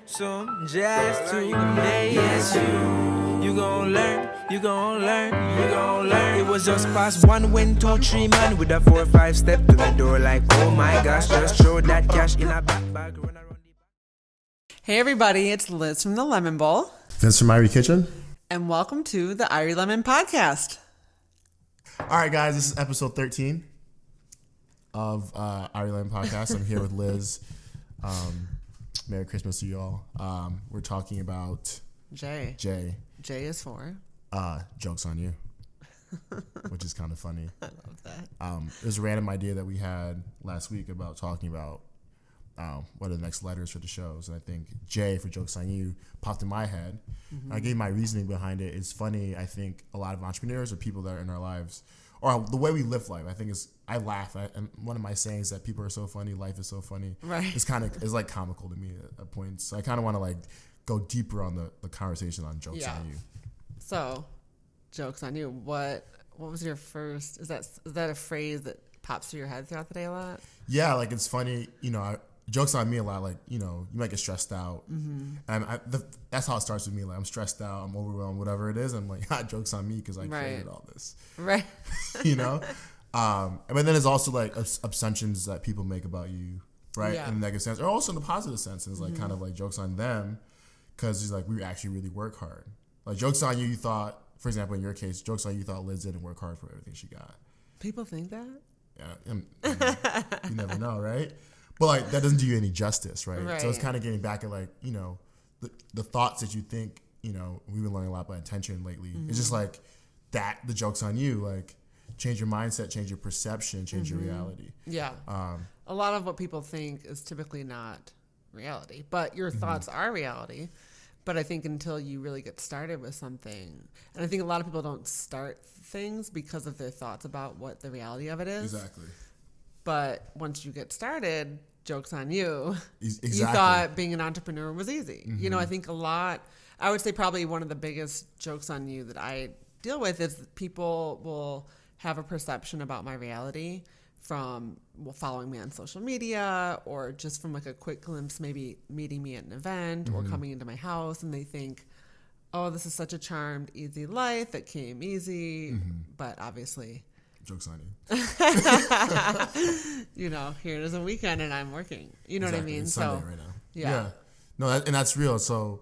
some jazz today. Yes, you gon' learn, you gon' learn, you gon' learn. It was just past 1 when 2 3 man with a 4 5 step to the door like, oh my gosh, just throw that cash in a backpack, run around the. Hey everybody, it's Liz from the Lemon Bowl. Vince from Irie Kitchen. And welcome to the Irie Lemon Podcast. All right, guys, this is episode 13 of Irie Lemon Podcast. I'm here with Liz. Merry Christmas to you all. We're talking about Jay. Jay. J is for? Joke's on you, which is kind of funny. I love that. It was a random idea that we had last week about talking about what are the next letters for the shows. And I think J for Joke's on You popped in my head. Mm-hmm. I gave my reasoning behind it. It's funny. I think a lot of entrepreneurs or people that are in our lives, or the way we live life, I think I laugh. And one of my sayings that people are so funny, life is so funny. Right. It's like comical to me at points. So I kind of want to like go deeper on the conversation on Joke's on You. So, Joke's on You. What was your first? Is that a phrase that pops through your head throughout the day a lot? Yeah, like it's funny. Joke's on me a lot. Like, you might get stressed out. Mm-hmm. And that's how it starts with me. Like, I'm stressed out, I'm overwhelmed, whatever it is. I'm like, joke's on me because I created all this. Right. But then there's also like assumptions that people make about you, right? Yeah. In the negative sense, or also in the positive sense. It's like kind of like joke's on them because it's like we actually really work hard. Like, joke's on you, you thought, for example, in your case, joke's on you, thought Liz didn't work hard for everything she got. People think that? Yeah. You never know, right? But like that doesn't do you any justice, right? So it's kind of getting back at like, the thoughts that you think, we've been learning a lot about intention lately. Mm-hmm. It's just like that, the joke's on you, like change your mindset, change your perception, change your reality. Yeah. A lot of what people think is typically not reality, but your thoughts are reality. But I think until you really get started with something, and I think a lot of people don't start things because of their thoughts about what the reality of it is. Exactly. But once you get started, joke's on you. Exactly. You thought being an entrepreneur was easy. Mm-hmm. I think I would say probably one of the biggest jokes on you that I deal with is people will have a perception about my reality from following me on social media or just from like a quick glimpse, maybe meeting me at an event or coming into my house, and they think, oh, this is such a charmed, easy life that came easy. Mm-hmm. But obviously... Joke's on you. Here it is a weekend and I'm working. You know exactly. What I mean? It's Sunday right now. Yeah. No, and that's real. So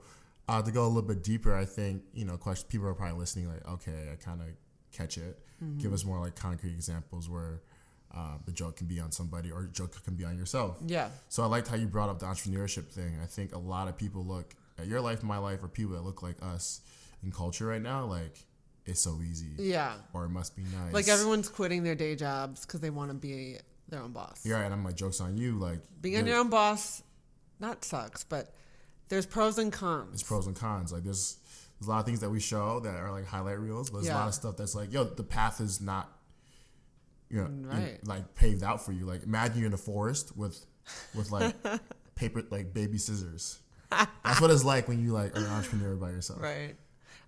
to go a little bit deeper, I think, people are probably listening like, okay, I kind of catch it. Mm-hmm. Give us more like concrete examples where the joke can be on somebody or the joke can be on yourself. Yeah. So I liked how you brought up the entrepreneurship thing. I think a lot of people look at your life, my life, or people that look like us in culture right now, like, it's so easy. Yeah. Or it must be nice. Like everyone's quitting their day jobs because they want to be their own boss. Yeah, and I'm like, joke's on you. Like being your own boss, not sucks, but there's pros and cons. There's pros and cons. Like there's a lot of things that we show that are like highlight reels, but there's a lot of stuff that's like, the path is not, like paved out for you. Like imagine you're in a forest with like paper, like baby scissors. That's what it's like when you like are an entrepreneur by yourself. Right.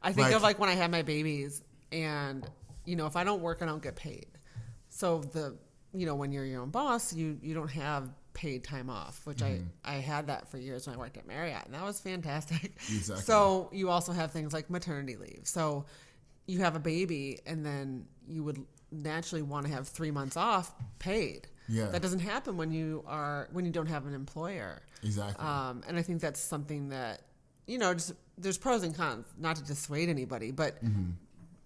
I think of like when I had my babies and, if I don't work, I don't get paid. So when you're your own boss, you don't have paid time off, which I had that for years when I worked at Marriott, and that was fantastic. Exactly. So you also have things like maternity leave. So you have a baby and then you would naturally want to have 3 months off paid. Yeah. That doesn't happen when you don't have an employer. Exactly. And I think that's something that, just there's pros and cons, not to dissuade anybody, but,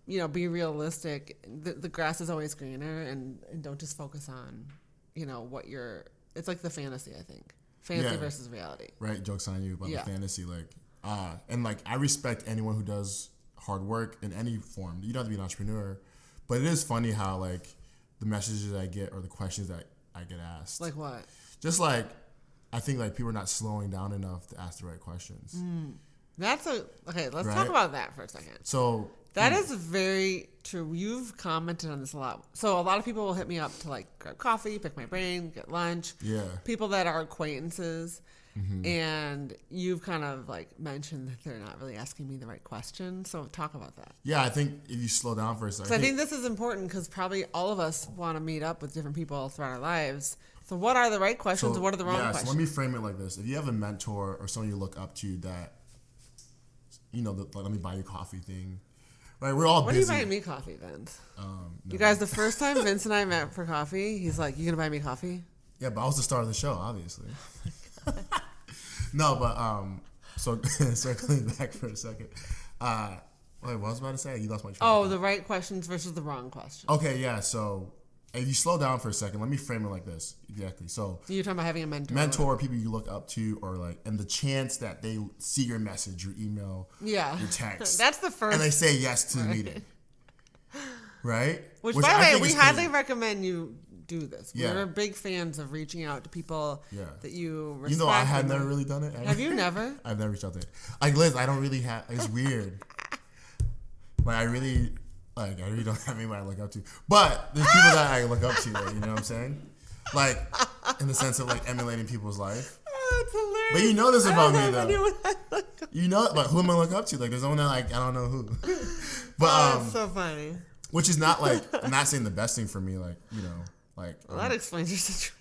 be realistic. The grass is always greener and don't just focus on, it's like the fantasy, I think. Fantasy versus reality. Right. Joke's on you about the fantasy. Like, and like, I respect anyone who does hard work in any form. You don't have to be an entrepreneur, but it is funny how like the messages I get or the questions that I get asked. Like what? Just like, I think like people are not slowing down enough to ask the right questions. Let's talk about that for a second. So that is very true. You've commented on this a lot. So a lot of people will hit me up to like grab coffee, pick my brain, get lunch. Yeah. People that are acquaintances. Mm-hmm. And you've kind of like mentioned that they're not really asking me the right question. So talk about that. Yeah, I think if you slow down for a second. So I think this is important because probably all of us want to meet up with different people throughout our lives. So what are the right questions and what are the wrong questions? So let me frame it like this. If you have a mentor or someone you look up to that, let me buy you coffee thing. Right, we're all busy. What are you buying me coffee, Vince? No. You guys, the first time Vince and I met for coffee, he's like, "You gonna buy me coffee?" Yeah, but I was the star of the show, obviously. No, but so circling back for a second. Wait, what was I about to say? You lost my train. Oh, the right questions versus the wrong questions. Okay, yeah. So if you slow down for a second, let me frame it like this. Exactly. So you're talking about having a mentor. Mentor, people you look up to, or like, and the chance that they see your message, your email, your text. That's the first. And they say yes to the meeting. Right? Which by the way, we highly recommend you do this. Yeah. We're big fans of reaching out to people that you respect. You know, I have never really done it. Have you never? I've never reached out to it. Like, Liz, I don't really have, it's weird. Like, I really don't have anybody I look up to. But there's people that I look up to, like, you know what I'm saying? Like, in the sense of, like, emulating people's life. Oh, it's hilarious. But you know this about me, though. You know, but who am I look up to? Like, there's someone that, like, I don't know who. But, it's so funny. Which is not, like, I'm not saying the best thing for me, like, like. Well, that explains your situation.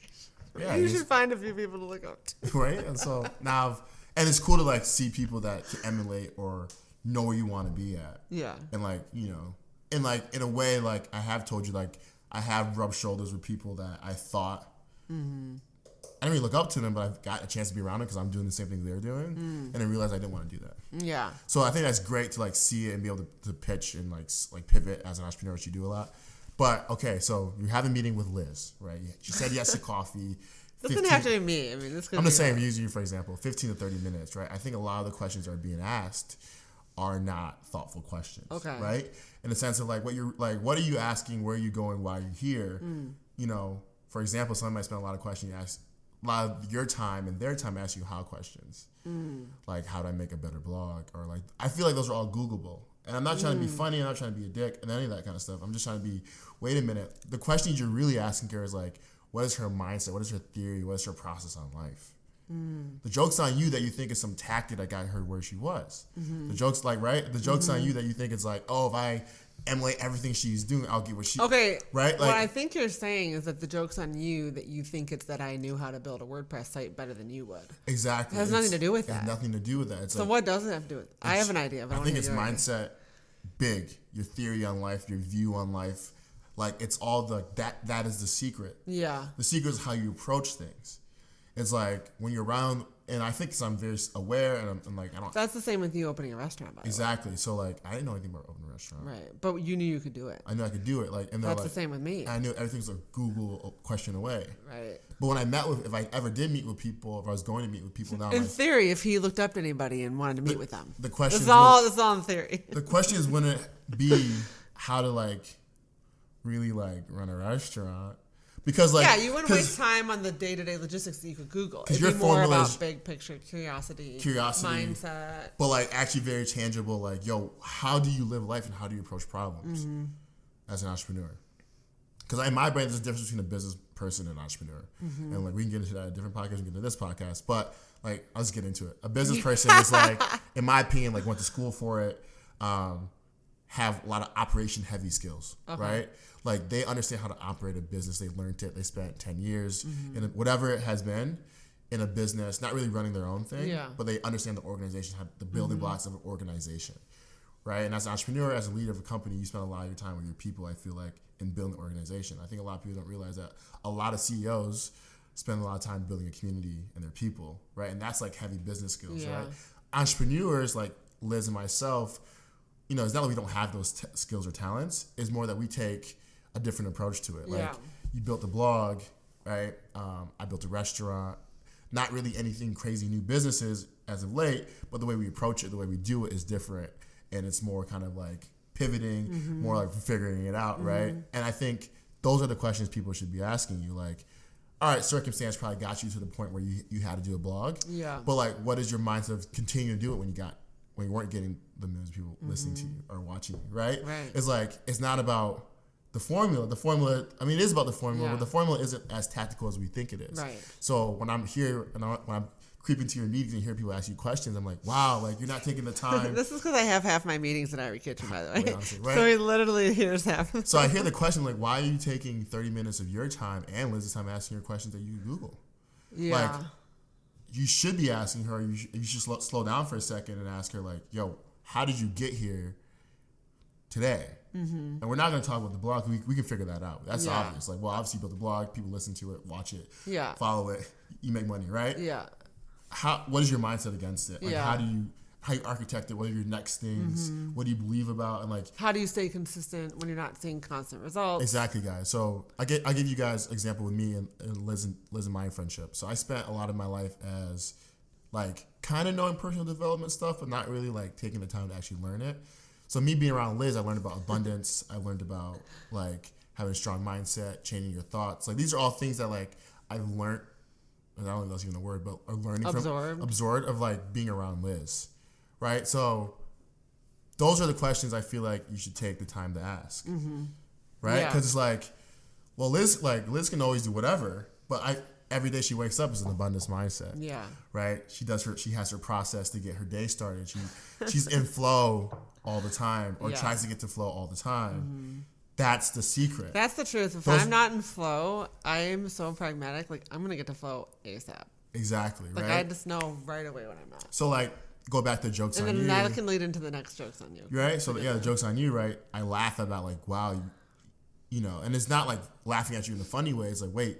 Yeah, you should find a few people to look up to. Right? And so now, and it's cool to, like, see people that can emulate or know where you want to be at. Yeah. And, like, and, like, in a way, like, I have told you, like, I have rubbed shoulders with people that I thought, I didn't really look up to them, but I've got a chance to be around them because I'm doing the same thing they're doing. And I realized I didn't want to do that. Yeah. So I think that's great to, like, see it and be able to pitch and, like pivot as an entrepreneur, which you do a lot. But, okay, so you have a meeting with Liz, right? She said yes to coffee. Doesn't have to be me. I mean, this could I'm just saying, using you, for example, 15 to 30 minutes, right? I think a lot of the questions that are being asked are not thoughtful questions. Okay. Right? In the sense of, like, what are you asking? Where are you going? Why are you here? For example, someone might spend a lot of questions, a lot of your time and their time asking you how questions. Like, how do I make a better blog? Or, like, I feel like those are all Googleable. And I'm not trying to be funny. I'm not trying to be a dick and any of that kind of stuff. I'm just trying to be, wait a minute. The questions you're really asking her is, like, what is her mindset? What is her theory? What is her process on life? The joke's on you that you think it's some tactic that got her where she was. The joke's like, right? The joke's on you that you think it's like, oh, if I emulate everything she's doing, I'll get what she... Okay. Right? Like, what I think you're saying is that the joke's on you that you think it's that I knew how to build a WordPress site better than you would. Exactly. It has nothing to do with that. It has nothing to do with that. It's so like, what does it have to do with it? I have an idea. But I think it's mindset, big, your theory on life, your view on life. Like, it's all that is the secret. Yeah. The secret is how you approach things. It's like when you're around, and I think 'cause I'm very aware, and I'm like, I don't. That's the same with you opening a restaurant, by the way. Exactly. So, like, I didn't know anything about opening a restaurant. Right. But you knew you could do it. I knew I could do it. Like, and that's like, the same with me. I knew everything's a Google question away. Right. But when if I ever did meet with people, if I was going to meet with people now, in theory, if he looked up to anybody and wanted to meet with them, the question this is all in theory. The question is, wouldn't it be how to, like, really, like, run a restaurant? Because, like, you wouldn't waste time on the day-to-day logistics that you could Google. It'd your be more about big picture curiosity, mindset, but, like, actually very tangible. Like, yo, how do you live life and how do you approach problems as an entrepreneur? Because in my brain, there's a difference between a business person and an entrepreneur, and, like, we can get into that in a different podcast. We can get into this podcast, but, like, I'll just get into it. A business person is, like, in my opinion, like, went to school for it, have a lot of operation heavy skills, right? Like, they understand how to operate a business. They learned it. They spent 10 years in whatever it has been in a business, not really running their own thing, but they understand the organization, the building blocks of an organization, right? And as an entrepreneur, as a leader of a company, you spend a lot of your time with your people, I feel like, in building the organization. I think a lot of people don't realize that a lot of CEOs spend a lot of time building a community and their people, right? And that's, like, heavy business skills, right? Entrepreneurs, like Liz and myself, it's not that we don't have those skills or talents. It's more that we take a different approach to it. Like, you built a blog, right? I built a restaurant. Not really anything crazy new businesses as of late, but the way we approach it, the way we do it is different. And it's more kind of like pivoting, more like figuring it out, right? And I think those are the questions people should be asking you. Like, all right, circumstance probably got you to the point where you had to do a blog. Yeah. But, like, what is your mindset of continuing to do it when you weren't getting the millions of people listening to you or watching you, right? It's like, it's not about the formula. The formula, I mean, it is about the formula, but the formula isn't as tactical as we think it is. Right. So when I'm here and when I'm creep into your meetings and hear people ask you questions, I'm like, wow, like you're not taking the time. This is because I have half my meetings in Irie Kitchen, by the way. Wait, honestly, right? So he literally hears half. So I hear the question, like, why are you taking 30 minutes of your time and Liz's time asking her questions that you Google? Yeah. Like, you should be asking her, you should slow down for a second and ask her, like, yo, how did you get here today? Mm-hmm. And we're not going to talk about the blog. We can figure that out. That's obvious. Like, well, obviously you built the blog, people listen to it, watch it, follow it, you make money, right? Yeah. What is your mindset against it? Like, Yeah. how you architect it? What are your next things? Mm-hmm. What do you believe about? And like, how do you stay consistent when you're not seeing constant results? Exactly, guys. So I give you guys an example with me and Liz and my friendship. So I spent a lot of my life as like kind of knowing personal development stuff, but not really like taking the time to actually learn it. So me being around Liz, I learned about abundance. I learned about like having a strong mindset, changing your thoughts. Like these are all things that like I've learned. I don't know if that's even a word, but are learning absorbed of like being around Liz, right? So those are the questions I feel like you should take the time to ask, right? Because it's like, well, Liz can always do whatever, but every day she wakes up is an abundance mindset, right? She has her process to get her day started. She's in flow all the time, or tries to get to flow all the time. That's the secret. That's the truth. If I'm not in flow, I am so pragmatic. Like, I'm going to get to flow ASAP. Exactly, like, right? I just know right away when I'm at. So, like, go back to jokes on you. And then that can lead into the next jokes on you. Right? So, the jokes on you, right? I laugh about, like, wow, you know, and it's not, like, laughing at you in a funny way. It's like, wait,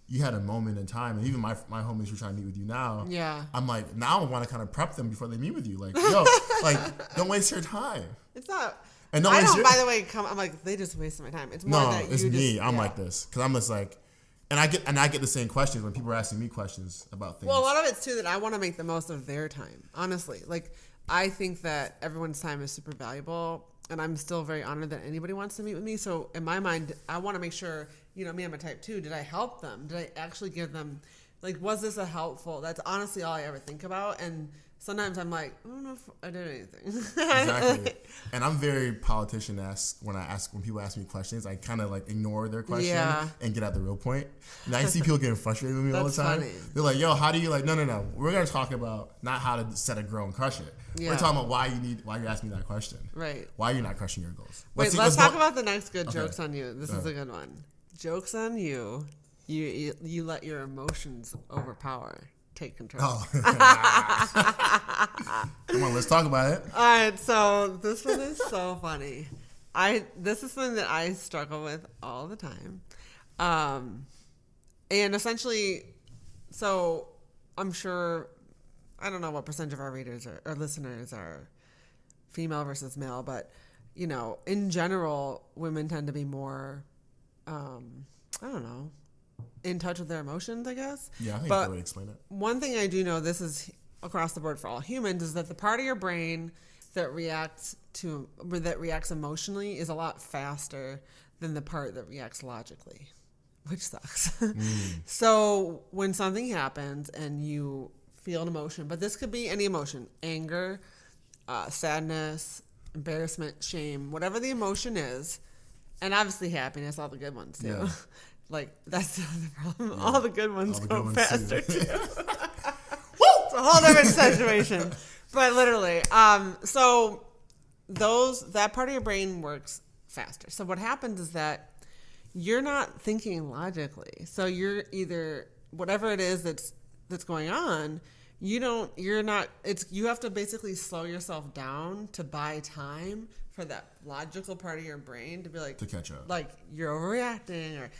you had a moment in time. And even my homies who are trying to meet with you now. Yeah. I'm like, now I want to kind of prep them before they meet with you. Like, yo, like, don't waste your time. It's not... And I don't, by the way, I'm like, they just wasted my time. It's more that it's you me. just, I'm like this. Because I'm just like... And I get the same questions when people are asking me questions about things. Well, a lot of it's too that I want to make the most of their time. Honestly, like I think that everyone's time is super valuable, and I'm still very honored that anybody wants to meet with me. So in my mind, I want to make sure, you know, me, I'm a type 2. Did I help them? Did I actually give them, like, was this a helpful? That's honestly all I ever think about. And sometimes I'm like, I don't know if I did anything. Exactly. And I'm very politician-esque when people ask me questions. I kind of like ignore their question and get at the real point. And I see people getting frustrated with me all the time. Funny. They're like, yo, how do you like, no. We're going to talk about not how to set a grow and crush it. Yeah. We're talking about why you're asking me that question. Right. Why you're not crushing your goals. Let's talk about the next good jokes on you. This is a good one. Jokes on you. You let your emotions overpower. Take control. Oh. Come on, let's talk about it. All right, so this one is so funny. This is something that I struggle with all the time. And essentially, so I'm sure, I don't know what percentage of our readers or listeners are female versus male, but, you know, in general, women tend to be more, I don't know, in touch with their emotions, I guess. Yeah, I think that's the way to explain it. One thing I do know, this is across the board for all humans, is that the part of your brain that reacts emotionally is a lot faster than the part that reacts logically, which sucks. So when something happens and you feel an emotion, but this could be any emotion, anger, sadness, embarrassment, shame, whatever the emotion is, and obviously happiness, all the good ones too. Yeah. Like, that's the other problem. Yeah. All the good ones go faster, too. It's a whole different situation. But literally, so that part of your brain works faster. So what happens is that you're not thinking logically. So you're either, whatever it is that's going on, you have to basically slow yourself down to buy time for that logical part of your brain to be like, to catch up. Like, you're overreacting, or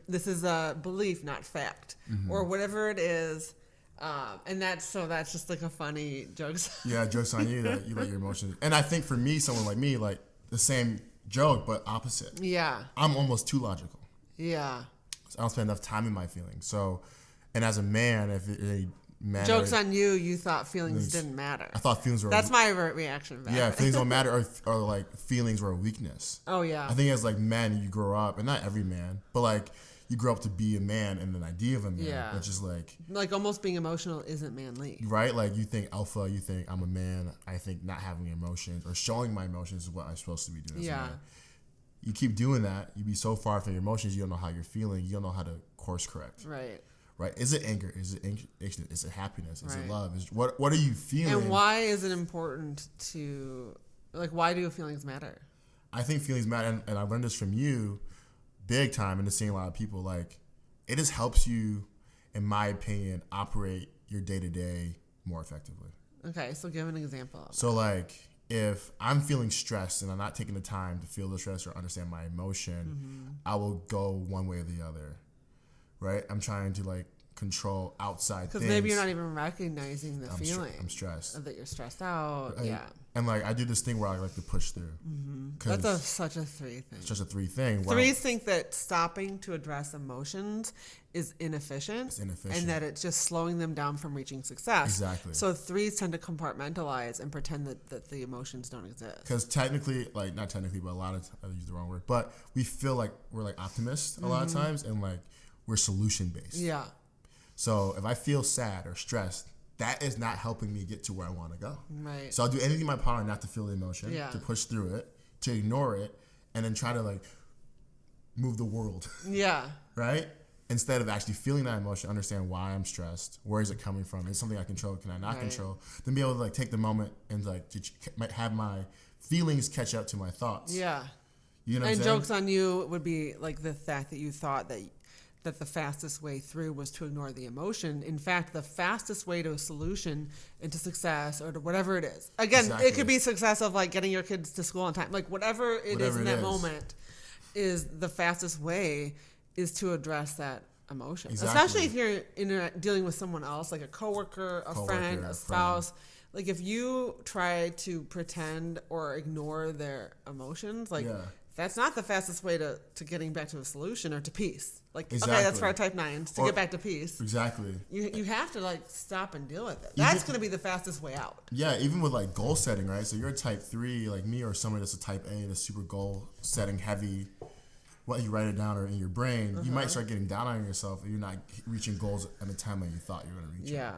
this is a belief, not fact, or whatever it is. And that's just like a funny jokes. Yeah, jokes on you that you let your emotions. And I think for me, someone like me, like the same joke, but opposite. Yeah. I'm almost too logical. Yeah. I don't spend enough time in my feelings. So, and as a man, if a man. Jokes on you, you thought feelings didn't matter. I thought feelings were. That's my reaction back. Yeah, feelings don't matter, or like feelings were a weakness. Oh, yeah. I think as like men, you grow up, and not every man, but like you grow up to be a man and an idea of a man, which is like almost being emotional isn't manly. Right? Like you think alpha, you think I'm a man. I think not having emotions or showing my emotions is what I'm supposed to be doing as a man. You keep doing that, you be so far from your emotions, you don't know how you're feeling, you don't know how to course correct. Right. right? Is it anger? Is it anxious? Is it happiness? Is Right. it love? What are you feeling? And why is it important to, like, why do feelings matter? I think feelings matter, and I learned this from you big time, and just seeing a lot of people, like, it just helps you, in my opinion, operate your day-to-day more effectively. Okay, so give an example. So, like, if I'm feeling stressed and I'm not taking the time to feel the stress or understand my emotion, I will go one way or the other, right? I'm trying to, like, control outside things. Because maybe you're not even recognizing the feeling. I'm stressed. That you're stressed out. Yeah. And, like, I do this thing where I like to push through. That's such a 3 thing. It's just a 3 thing. Threes think that stopping to address emotions is inefficient. It's inefficient. And that it's just slowing them down from reaching success. Exactly. So 3s tend to compartmentalize and pretend that the emotions don't exist. Because technically, like, not technically, but a lot of I use the wrong word, but we feel like we're, like, optimists a lot of times, and, like, we're solution-based. Yeah. So if I feel sad or stressed, that is not helping me get to where I want to go. Right. So I'll do anything in my power not to feel the emotion, Yeah. to push through it, to ignore it, and then try to, like, move the world, Yeah. right? Instead of actually feeling that emotion, understand why I'm stressed, where is it coming from, is it something I control, can I not Right. control, then be able to, like, take the moment and, like, have my feelings catch up to my thoughts. Yeah. You know what I'm And saying? jokes on you would be like the fact that you thought that the fastest way through was to ignore the emotion. In fact, the fastest way to a solution and to success or to whatever it is. Again, Exactly. it could be success of, like, getting your kids to school on time. Like, whatever it is in that moment is the fastest way is to address that emotion. Exactly. Especially if you're dealing with someone else, like a coworker, a friend, a spouse. Like, if you try to pretend or ignore their emotions, like, that's not the fastest way to getting back to a solution or to peace. Like, okay, that's for our type 9s, to get back to peace. Exactly. You have to, like, stop and deal with it. That's going to be the fastest way out. Yeah, even with, like, goal setting, right? So you're a type 3, like me, or someone that's a type A, that's super goal setting heavy. What you write it down or in your brain, you might start getting down on yourself if you're not reaching goals at the time that you thought you were going to reach it.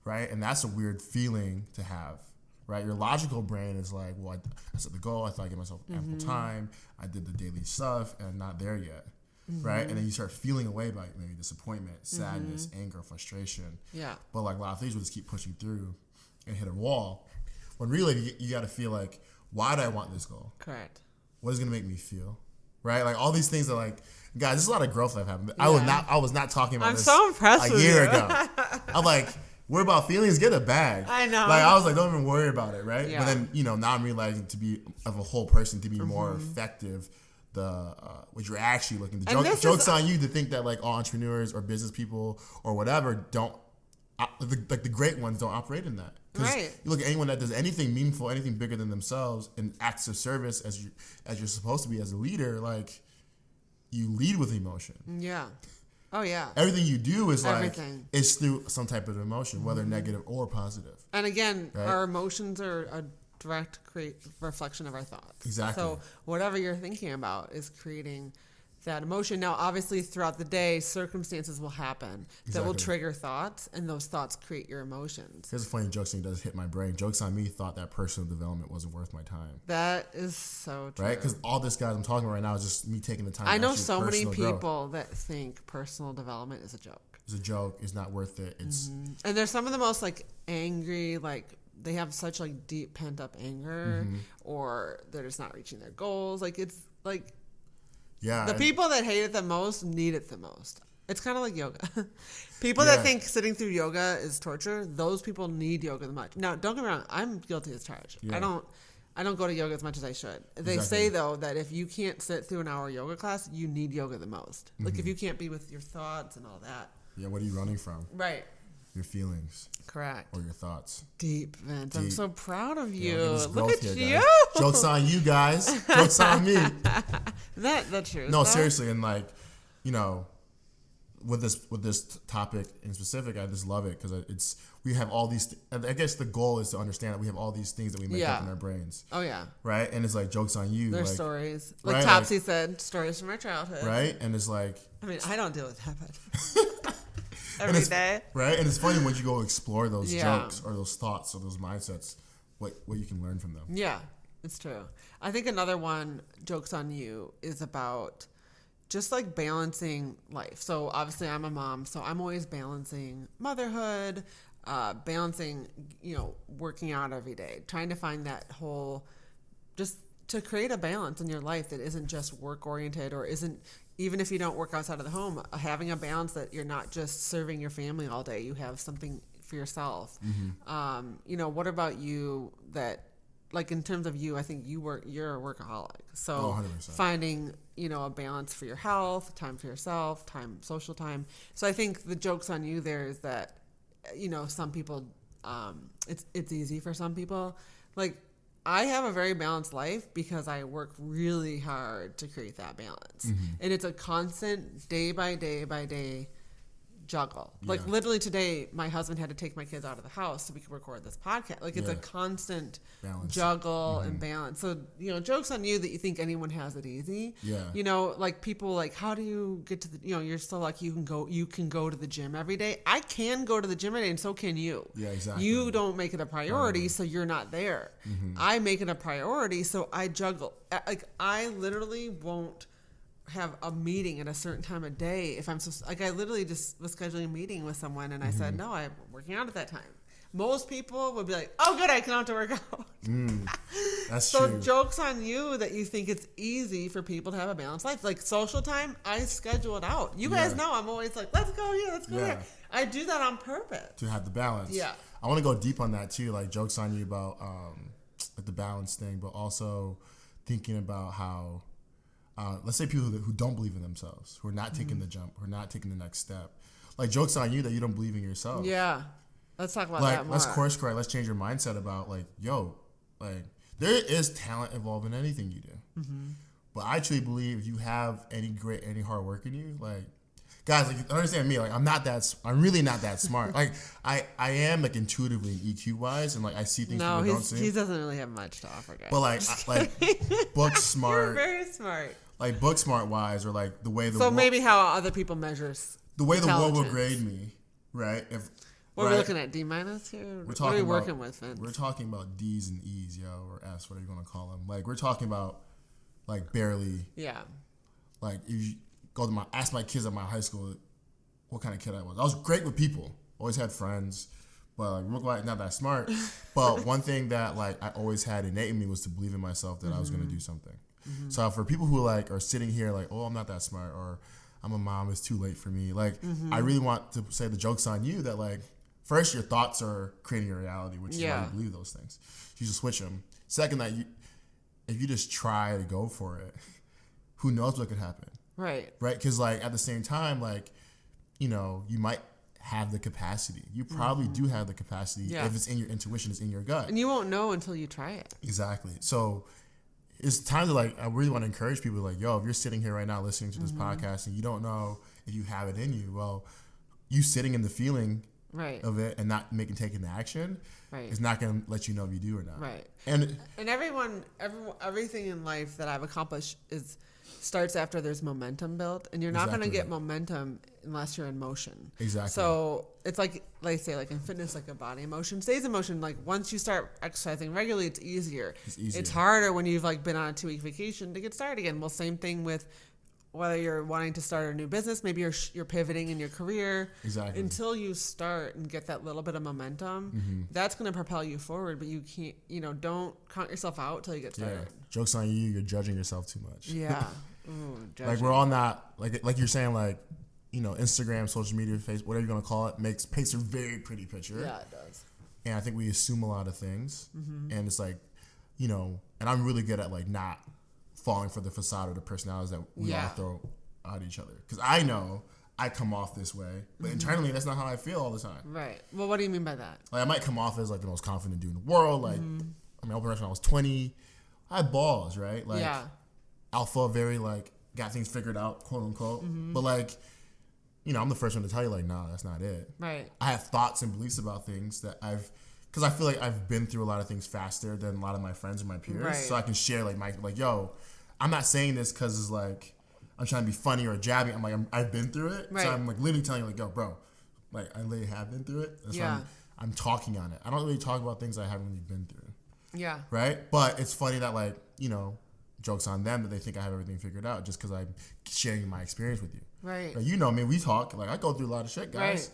Right? And that's a weird feeling to have. Right, your logical brain is like, well, I set the goal. I thought I gave myself ample time. I did the daily stuff, and I'm not there yet. Right, and then you start feeling away by maybe disappointment, sadness, anger, frustration. Yeah. But, like, a lot of things will just keep pushing through and hit a wall. When really you got to feel like, why do I want this goal? Correct. What is it gonna make me feel? Right, like all these things are like, guys, there's a lot of growth I've had. Yeah. I was not talking about I'm this so impressed a with year you. ago. I'm like, worry about feelings, get a bag. I know. Like, I was like, don't even worry about it, right? Yeah. But then, now I'm realizing to be of a whole person, to be more effective, what you're actually looking. The joke's on you to think that, like, all entrepreneurs or business people or whatever don't, like, the great ones don't operate in that. Right. You look at anyone that does anything meaningful, anything bigger than themselves, in acts of service as you're supposed to be as a leader, like, you lead with emotion. Yeah. Oh, yeah. Everything you do is Everything. like, it's through some type of emotion, whether negative or positive. And again, Right? our emotions are a direct reflection of our thoughts. Exactly. So whatever you're thinking about is creating that emotion. Now, obviously, throughout the day, circumstances will happen that will Exactly. trigger thoughts, and those thoughts create your emotions. Here's a funny joke thing that does hit my brain. Jokes on me thought that personal development wasn't worth my time. That is so true. Right? Because all this guys I'm talking about right now is just me taking the time. I to know actually so many personal growth. people that think personal development is a joke. It's a joke. It's not worth it. It's And they're some of the most, like, angry, like, they have such, like, deep pent up anger, or they're just not reaching their goals. Like, it's like yeah. the and- people that hate it the most need it the most. It's kind of like yoga. People that Yeah. think sitting through yoga is torture, those people need yoga the much. Now, don't get me wrong, I'm guilty as charged. Yeah. I don't go to yoga as much as I should. They Exactly. say, though, that if you can't sit through an hour yoga class, you need yoga the most. Like, if you can't be with your thoughts and all that. Yeah, what are you running from? Right. Your feelings Correct. or your thoughts. Deep, Vince. I'm Deep. so proud of you. Look at this Look growth at here, you. guys. Joke's on you guys. Joke's on me. That's true. No, seriously, and, like, with this topic in specific, I just love it because we have all these. I guess the goal is to understand that we have all these things that we make up in our brains, Oh, yeah. right? And it's like jokes on you, There's like, stories. Like right, Topsy said, stories from our childhood. right? And it's like, I mean, I don't deal with that, but and every it's, day. right? And it's funny when you go explore those Yeah. jokes or those thoughts or those mindsets, what you can learn from them. Yeah, it's true. I think another one, jokes on you, is about just like balancing life. So obviously I'm a mom, so I'm always balancing motherhood, balancing, working out every day, trying to find that whole, just to create a balance in your life that isn't just work oriented or isn't, even if you don't work outside of the home, having a balance that you're not just serving your family all day, you have something for yourself. What about you that, like in terms of you, I think you're a workaholic. So 100%. Finding, a balance for your health, time for yourself, social time. So I think the joke's on you there is that, some people, it's easy for some people. Like I have a very balanced life because I work really hard to create that balance. And it's a constant day by day juggle. Like literally today, my husband had to take my kids out of the house so we could record this podcast. Like it's a constant juggle and balance. So, joke's on you that you think anyone has it easy. Like people like, how do you get to the, you're still like, you can go to the gym every day. I can go to the gym every day and so can you. Yeah, exactly. You don't make it a priority, so you're not there. I make it a priority, so I juggle. Like I literally won't have a meeting at a certain time of day if I'm I literally just was scheduling a meeting with someone and I said no, I'm working out at that time. Most people would be like, oh good, I can have to work out. That's so true. Joke's on you that you think it's easy for people to have a balanced life. Like social time, I schedule it out. You guys know I'm always like, let's go here, let's go there. I do that on purpose to have the balance. I want to go deep on that too, like joke's on you about like the balance thing, but also thinking about how let's say people who don't believe in themselves, who are not taking the jump, who are not taking the next step. Like, joke's on you that you don't believe in yourself. Yeah. Let's talk about like, that more. Let's course correct. Let's change your mindset about, like, there is talent involved in anything you do. But I truly believe if you have any hard work in you, like, guys, like, understand me, like, I'm really not that smart. Like, I am, like, intuitively and EQ wise, and, like, I see things people don't see. He doesn't really have much to offer, guys. But, like book smart. You're very smart. Like, book smart wise, or, like, the way the world, maybe how other people measure the way the world will grade me, right? What are we looking at, D- here? What are we working with, Vince? We're talking about D's and E's, or F's, whatever you want to call them. Like, we're talking about, like, barely. Yeah. Like, if you go to ask my kids at my high school what kind of kid I was. I was great with people. Always had friends, but, like, look like not that smart. But one thing that, like, I always had innate in me was to believe in myself that I was going to do something. So for people who, like, are sitting here like, oh, I'm not that smart, or I'm a mom, it's too late for me. Like, I really want to say the joke's on you that, like, first, your thoughts are creating your reality, which is why you believe those things. You just switch them. Second, that if you just try to go for it, who knows what could happen? Right. Right? Because, like, at the same time, like, you might have the capacity. You probably do have the capacity if it's in your intuition, it's in your gut. And you won't know until you try it. Exactly. So it's time to, like, I really want to encourage people, like, yo, if you're sitting here right now listening to this podcast and you don't know if you have it in you, well, you sitting in the feeling of it and not taking the action is not going to let you know if you do or not. Right. And everything in life that I've accomplished starts after there's momentum built, and you're not going to get momentum unless you're in motion. Exactly. So it's like say, like in fitness, like a body in motion stays in motion. Like once you start exercising regularly, it's easier. It's harder when you've, like, been on a 2-week vacation to get started again. Well, same thing with whether you're wanting to start a new business, maybe you're pivoting in your career. Exactly. Until you start and get that little bit of momentum, that's going to propel you forward. But you can't, don't count yourself out till you get started. Yeah. Joke's on you. You're judging yourself too much. Yeah. Ooh, like, we're all not, like you're saying, like, Instagram, social media, Facebook, whatever you're going to call it, paints a very pretty picture. Yeah, it does. And I think we assume a lot of things. And it's like, and I'm really good at, like, not falling for the facade of the personalities that we all throw at each other. Because I know I come off this way, but internally that's not how I feel all the time. Right. Well, what do you mean by that? Like, I might come off as, like, the most confident dude in the world. Like, I mean, when I was 20, I had balls, right? Like, alpha, very, like, got things figured out, quote unquote. But, like, I'm the first one to tell you, like, nah, that's not it. Right. I have thoughts and beliefs about things that because I feel like I've been through a lot of things faster than a lot of my friends and my peers. Right. So I can share, like, yo, I'm not saying this because it's, like, I'm trying to be funny or jabbing. I'm like, I've been through it. Right. So I'm, like, literally telling you, like, yo, bro, like, I literally have been through it. That's why I'm talking on it. I don't really talk about things I haven't really been through. Yeah. Right? But it's funny that, like, joke's on them that they think I have everything figured out just because I'm sharing my experience with you. Right. Like, you know me, we talk. Like, I go through a lot of shit, guys. Right.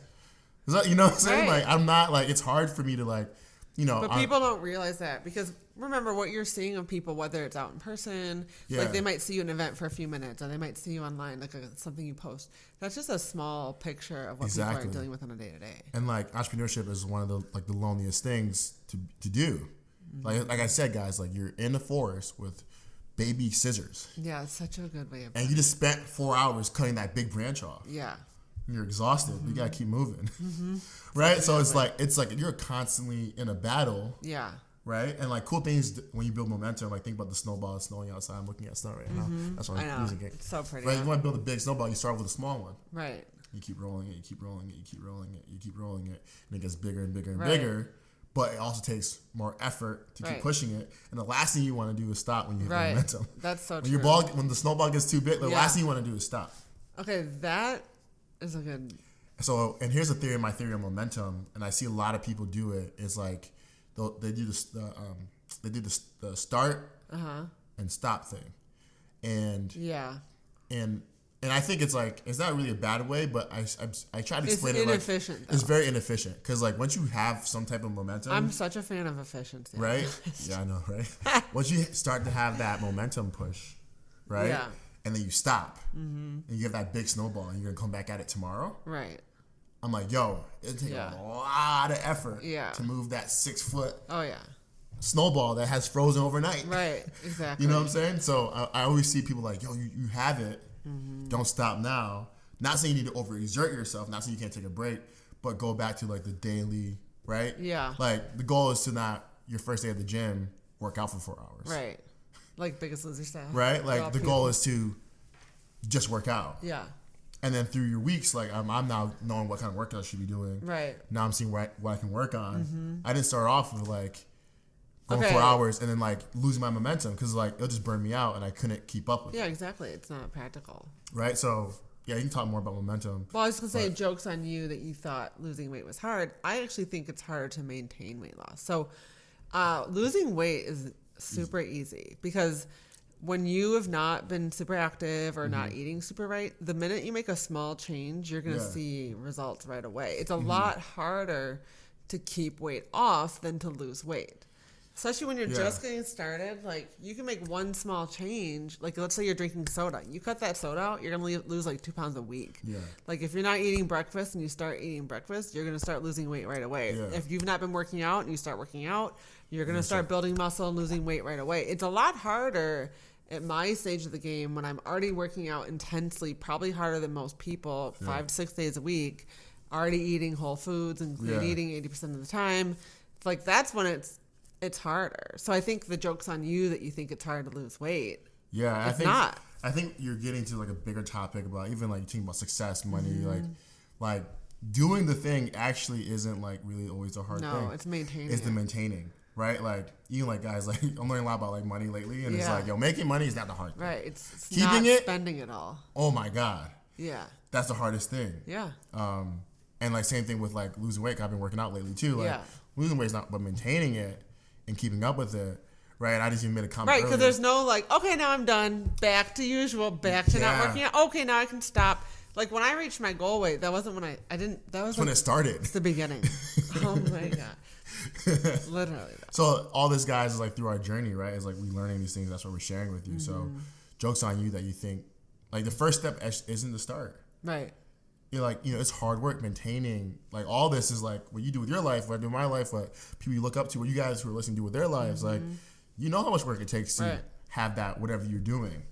Is that, you know what I'm saying? Right. Like, I'm not, like, it's hard for me to, like, you know. But people don't realize that because remember what you're seeing of people, whether it's out in person, like they might see you at an event for a few minutes, or they might see you online, like something you post. That's just a small picture of what people are dealing with on a day to day. And like entrepreneurship is one of the like the loneliest things to do. Mm-hmm. Like I said, guys, like you're in the forest with baby scissors. Yeah, it's such a good way of. And you just spent 4 hours cutting that big branch off. Yeah. You're exhausted. Mm-hmm. You gotta keep moving. Mm-hmm. Right? So it's like you're constantly in a battle. Yeah. Right? And like cool things when you build momentum, like think about the snowball that's snowing outside. I'm looking at snow right now. That's why I'm using it. It's so pretty. Right? You want to build a big snowball, you start with a small one. Right. You keep rolling it, you keep rolling it, you keep rolling it, you keep rolling it, and it gets bigger and bigger and bigger. But it also takes more effort to keep pushing it. And the last thing you want to do is stop when you have momentum. That's so when true. When the snowball gets too big, the last thing you want to do is stop. Okay, that is a good. So, and here's my theory on momentum, and I see a lot of people do it. Is like they do the start and stop thing, and and I think it's like it's not really a bad way, but I try to explain it like it's very inefficient because like once you have some type of momentum, I'm such a fan of efficiency, right? Yeah, I know, right? Once you start to have that momentum push, right? Yeah. And then you stop, and you have that big snowball, and you're gonna come back at it tomorrow, right? I'm like, yo, it takes a lot of effort to move that 6 foot. Oh yeah. Snowball that has frozen overnight. Right, exactly. You know what I'm saying? So I always see people like, yo, you have it. Don't stop now. Not saying you need to overexert yourself. Not saying you can't take a break, but go back to like the daily, right? Yeah. Like the goal is to not your first day at the gym work out for 4 hours. Right. Like Biggest Loser style. Right. Like the goal is to just work out. Yeah. And then through your weeks, like I'm now knowing what kind of workout I should be doing. Right. Now I'm seeing what I can work on. I didn't start off with like going 4 hours and then like losing my momentum because like it'll just burn me out and I couldn't keep up with it. Yeah, exactly. It's not practical. Right. So yeah, you can talk more about momentum. Well, I was gonna say joke's on you that you thought losing weight was hard. I actually think it's harder to maintain weight loss. So losing weight is super easy because when you have not been super active or not eating super right, the minute you make a small change, you're going to see results right away. It's a lot harder to keep weight off than to lose weight. Especially when you're just getting started, like you can make one small change. Like let's say you're drinking soda. You cut that soda out, you're going to lose like 2 pounds a week. Yeah. Like if you're not eating breakfast and you start eating breakfast, you're going to start losing weight right away. Yeah. If you've not been working out and you start working out, you're going to start building muscle and losing weight right away. It's a lot harder at my stage of the game when I'm already working out intensely, probably harder than most people, 5 to 6 days a week, already eating whole foods and clean eating 80% of the time. It's like that's when it's harder. So I think the joke's on you that you think it's hard to lose weight. Yeah, I think you're getting to like a bigger topic about even like thinking about success, money, like doing the thing actually isn't like really always a hard thing. No, it's maintaining. It's the maintaining. Right, like even like guys, like I'm learning a lot about like money lately, and it's like, yo, making money is not the hard thing. Right, it's keeping not it, spending it all. Oh my god. Yeah. That's the hardest thing. Yeah. And like same thing with like losing weight. I've been working out lately too. Like losing weight is not, but maintaining it and keeping up with it. Right. I just even made a comment. Right, because there's no like, okay, now I'm done. Back to usual. Back to not working out. Okay, now I can stop. Like when I reached my goal weight, that wasn't when I didn't. That was when it started. It's the beginning. Oh my god. Literally. So all this, guys, is like through our journey, right? Is like we learning these things. That's what we're sharing with you. So joke's on you that you think like the first step isn't the start. Right. You're like, it's hard work maintaining. Like all this is like what you do with your life, what I do with my life, what people you look up to, what you guys who are listening do with their lives. Like, you know how much work it takes to have that whatever you're doing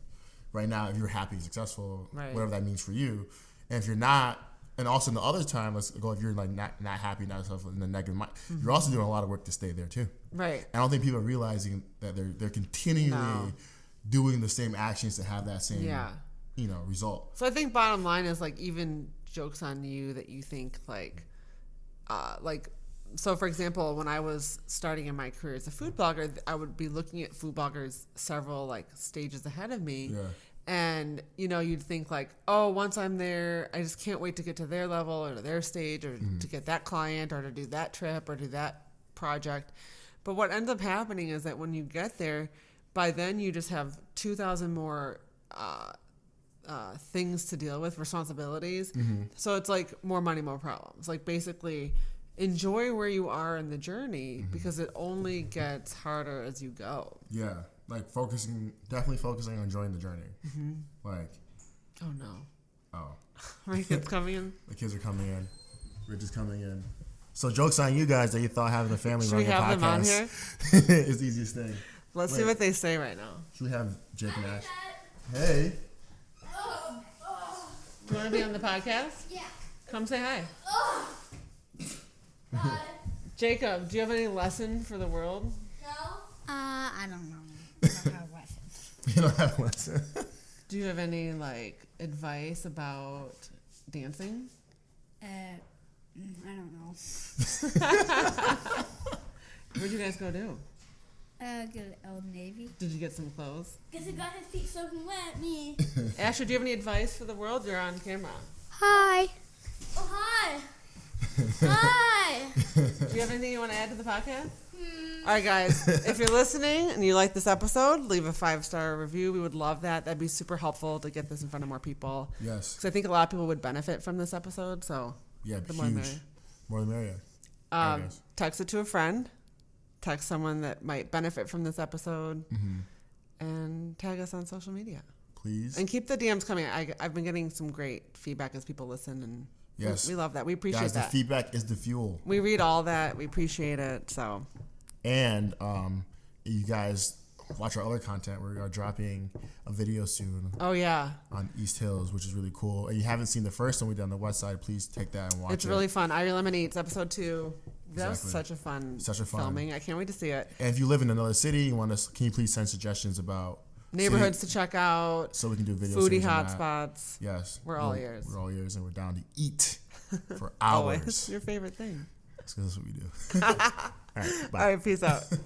right now. If you're happy, successful, whatever that means for you, and if you're not. And also in the other time, let's go if you're like not happy, not yourself in the negative mind, you're also doing a lot of work to stay there too. Right. I don't think people are realizing that they're continually doing the same actions to have that same result. So I think bottom line is like even jokes on you that you think like so for example, when I was starting in my career as a food blogger, I would be looking at food bloggers several like stages ahead of me. Yeah. And, you'd think like, oh, once I'm there, I just can't wait to get to their level or to their stage or to get that client or to do that trip or do that project. But what ends up happening is that when you get there, by then you just have 2,000 more things to deal with, responsibilities. So it's like more money, more problems. Like basically enjoy where you are in the journey because it only gets harder as you go. Yeah. Like definitely focusing on enjoying the journey. Like, oh no. Oh. My kids coming in. The kids are coming in. Rich is coming in. So joke's on you guys that you thought having a family Should we running a have them on podcast here? is the easiest thing. Let's see what they say right now. Should we have Jake and Ash? Hey. Do you want to be on the podcast? Yeah. Come say hi. Bye. Jacob, do you have any lesson for the world? No. I don't know. I don't have lessons. You don't have a lesson. Do you have any like advice about dancing? I don't know. Where'd you guys go do? Go to Old Navy. Did you get some clothes? Guess he got his feet soaking wet. Me. Asher, do you have any advice for the world? You're on camera. Hi. Oh hi. Hi. Do you have anything you want to add to the podcast? All right, guys. If you're listening and you like this episode, leave a 5-star review. We would love that. That'd be super helpful to get this in front of more people. Yes. Because I think a lot of people would benefit from this episode. So Yeah, the huge. more the merrier. More the merrier. Text it to a friend. Text someone that might benefit from this episode. And tag us on social media. Please. And keep the DMs coming. I've been getting some great feedback as people listen, and Yes. we love that. We appreciate Guys, that. the feedback is the fuel. We read all that. We appreciate it. So, And you guys watch our other content. We are dropping a video soon oh yeah, on East Hills, which is really cool. And you haven't seen the first one we did on the West Side, please take that and watch it's it. really fun. Irie Lemon Eats, episode 2. That was Exactly. such a fun filming. I can't wait to see it. And if you live in another city, you want us, can you please send suggestions about Neighborhoods city, to check out, so we can do videos. foodie hotspots. Yes. We're all ears. We're all ears, and we're down to eat for Always hours. your favorite thing. That's what we do. All right, bye. All right, peace out.